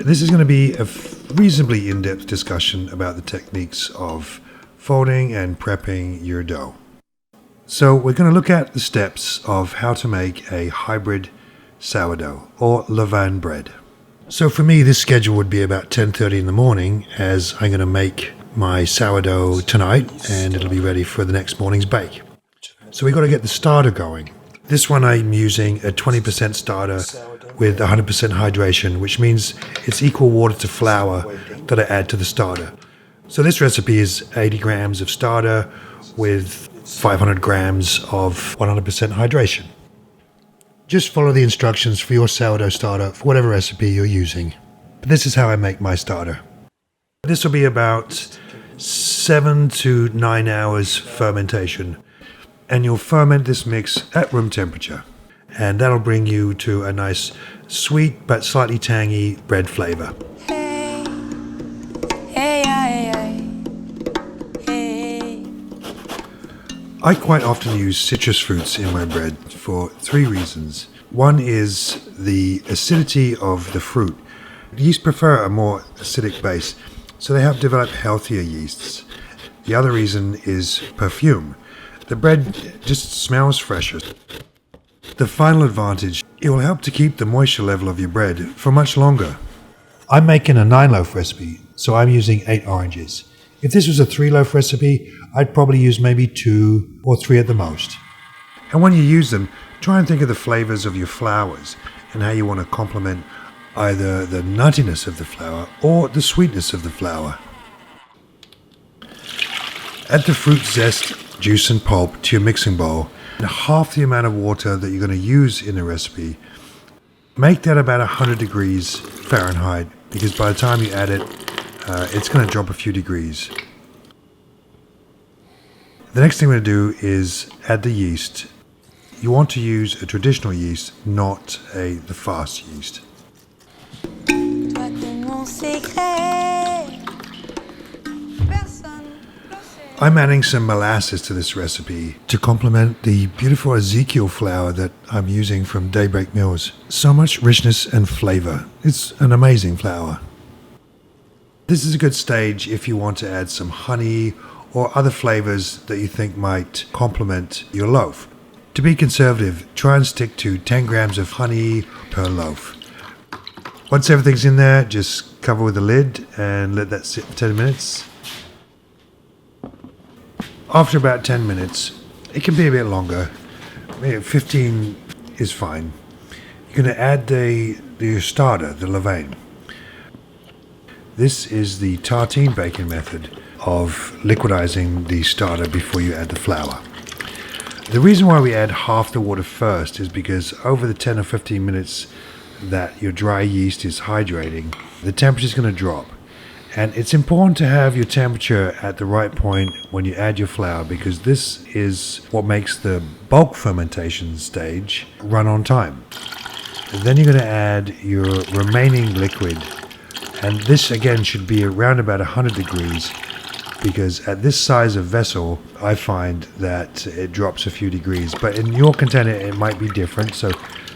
This is going to be a reasonably in-depth discussion about the techniques of folding and prepping your dough. So we're going to look at the steps of how to make a hybrid sourdough or levain bread. So for me, this schedule would be about 10:30 in the morning, as I'm going to make my sourdough tonight and it'll be ready for the next morning's bake. So we've got to get the starter going. This one I'm using a 20% starter with 100% hydration, which means it's equal water to flour that I add to the starter. So this recipe is 80 grams of starter with 500 grams of 100% hydration. Just follow the instructions for your sourdough starter for whatever recipe you're using. But this is how I make my starter. This will be about 7 to 9 hours fermentation. And you'll ferment this mix at room temperature. And that'll bring you to a nice sweet but slightly tangy bread flavor. Hey, hey, hey, hey. I quite often use citrus fruits in my bread for 3 reasons. One is the acidity of the fruit. Yeast prefer a more acidic base, so they help develop healthier yeasts. The other reason is perfume. The bread just smells fresher. The final advantage, it will help to keep the moisture level of your bread for much longer. I'm making a 9-loaf recipe, so I'm using 8 oranges. If this was a 3-loaf recipe, I'd probably use maybe 2 or 3 at the most. And when you use them, try and think of the flavors of your flours and how you want to complement either the nuttiness of the flour or the sweetness of the flour. Add the fruit zest, juice and pulp to your mixing bowl, and half the amount of water that you're going to use in the recipe. Make that about 100 degrees Fahrenheit, because by the time you add it, it's going to drop a few degrees. The next thing we're going to do is add the yeast. You want to use a traditional yeast, not the fast yeast. I'm adding some molasses to this recipe to complement the beautiful Ezekiel flour that I'm using from Daybreak Mills. So much richness and flavor. It's an amazing flour. This is a good stage if you want to add some honey or other flavors that you think might complement your loaf. To be conservative, try and stick to 10 grams of honey per loaf. Once everything's in there, just cover with a lid and let that sit for 10 minutes. After about 10 minutes, it can be a bit longer, maybe 15 is fine. You're going to add the starter, the levain. This is the tartine baking method of liquidizing the starter before you add the flour. The reason why we add half the water first is because over the 10 or 15 minutes that your dry yeast is hydrating, the temperature is going to drop. And it's important to have your temperature at the right point when you add your flour, because this is what makes the bulk fermentation stage run on time. And then you're going to add your remaining liquid, and this again should be around about 100 degrees, because at this size of vessel I find that it drops a few degrees, but in your container it might be different, so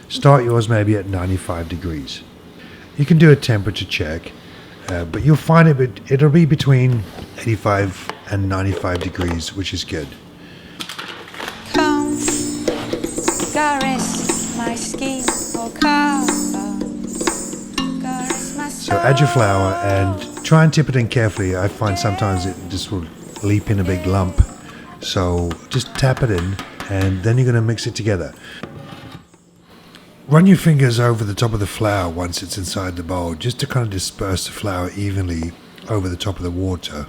start yours maybe at 95 degrees. You can do a temperature check. But you'll find it'll be between 85 and 95 degrees, which is good. Come, caress my skin, oh caress my So add your flour and try and tip it in carefully. I find sometimes it just will leap in a big lump. So just tap it in and then you're going to mix it together. Run your fingers over the top of the flour once it's inside the bowl, just to kind of disperse the flour evenly over the top of the water.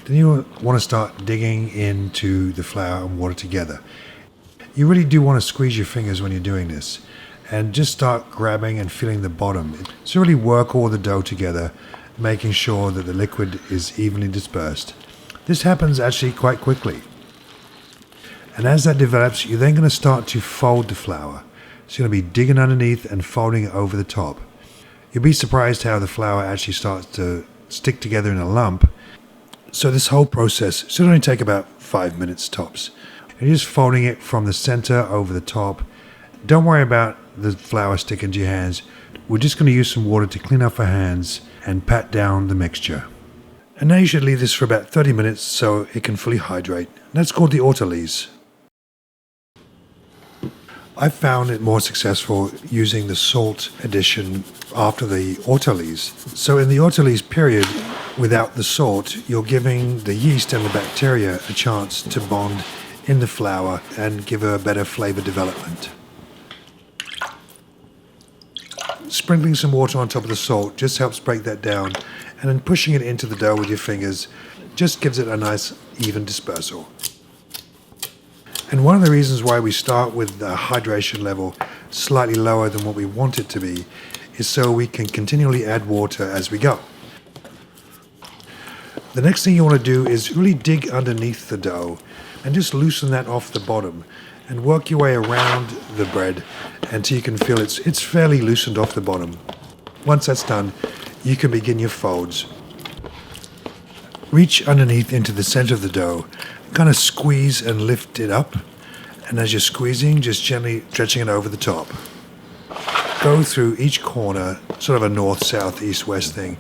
Then you want to start digging into the flour and water together. You really do want to squeeze your fingers when you're doing this, and just start grabbing and feeling the bottom. So really work all the dough together, making sure that the liquid is evenly dispersed. This happens actually quite quickly. And as that develops, you're then going to start to fold the flour. So you're going to be digging underneath and folding it over the top. You'll be surprised how the flour actually starts to stick together in a lump. So this whole process should only take about 5 minutes tops. And you're just folding it from the center over the top. Don't worry about the flour sticking to your hands. we're just going to use some water to clean off our hands and pat down the mixture. And now you should leave this for about 30 minutes so it can fully hydrate. That's called the autolyse. I found it more successful using the salt addition after the autolyse. So in the autolyse period, without the salt, you're giving the yeast and the bacteria a chance to bond in the flour and give a better flavor development. Sprinkling some water on top of the salt just helps break that down, and then pushing it into the dough with your fingers just gives it a nice even dispersal. And one of the reasons why we start with the hydration level slightly lower than what we want it to be is so we can continually add water as we go. The next thing you want to do is really dig underneath the dough and just loosen that off the bottom and work your way around the bread until you can feel it's fairly loosened off the bottom. Once that's done, you can begin your folds. Reach underneath into the center of the dough, kind of squeeze and lift it up, and as you're squeezing, just gently stretching it over the top. Go through each corner, sort of a north, south, east, west thing,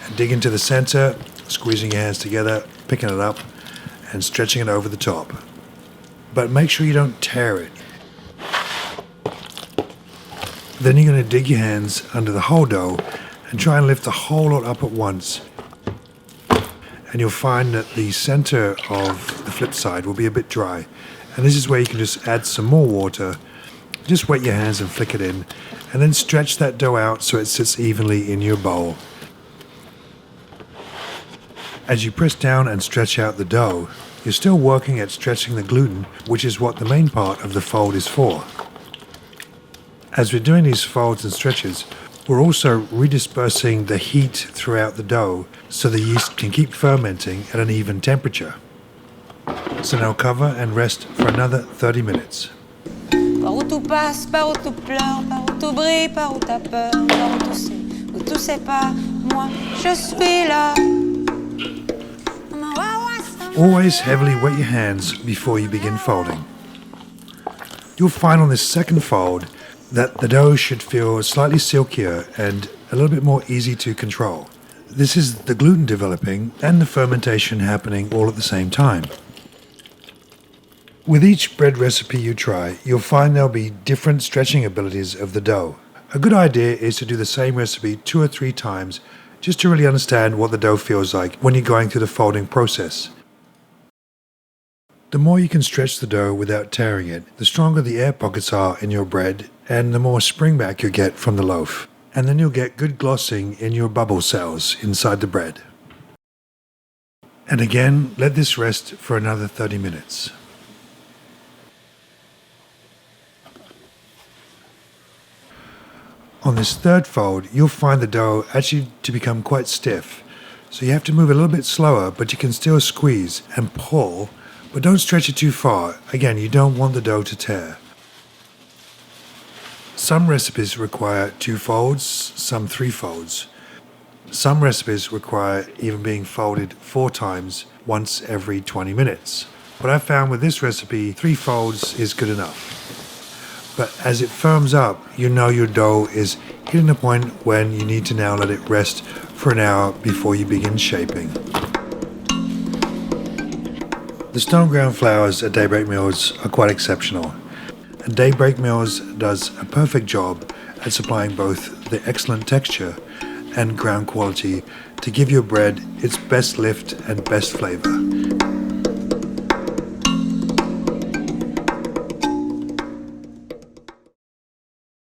and dig into the center, squeezing your hands together, picking it up, and stretching it over the top. But make sure you don't tear it. Then you're going to dig your hands under the whole dough and try and lift the whole lot up at once. And you'll find that the center of the flip side will be a bit dry. And this is where you can just add some more water, just wet your hands and flick it in, and then stretch that dough out so it sits evenly in your bowl. As you press down and stretch out the dough, you're still working at stretching the gluten, which is what the main part of the fold is for. As we're doing these folds and stretches, we're also redispersing the heat throughout the dough so the yeast can keep fermenting at an even temperature. So now cover and rest for another 30 minutes. Par où tout passe, par où tout pleure, par où tout brille, par où t'as peur, par où tout sait pas, moi je suis là. Always heavily wet your hands before you begin folding. You'll find on this second fold that the dough should feel slightly silkier and a little bit more easy to control. This is the gluten developing and the fermentation happening all at the same time. With each bread recipe you try, you'll find there'll be different stretching abilities of the dough. A good idea is to do the same recipe 2 or 3 times just to really understand what the dough feels like when you're going through the folding process. The more you can stretch the dough without tearing it, the stronger the air pockets are in your bread and the more spring back you get from the loaf. And then you'll get good glossing in your bubble cells inside the bread. And again, let this rest for another 30 minutes. On this third fold, you'll find the dough actually to become quite stiff. So you have to move a little bit slower, but you can still squeeze and pull, but don't stretch it too far. Again, you don't want the dough to tear. Some recipes require 2 folds, some 3 folds. Some recipes require even being folded 4 times, once every 20 minutes. But I found with this recipe, 3 folds is good enough. But as it firms up, you know your dough is hitting the point when you need to now let it rest for an hour before you begin shaping. The stone ground flours at Daybreak Mills are quite exceptional. And Daybreak Mills does a perfect job at supplying both the excellent texture and ground quality to give your bread its best lift and best flavor.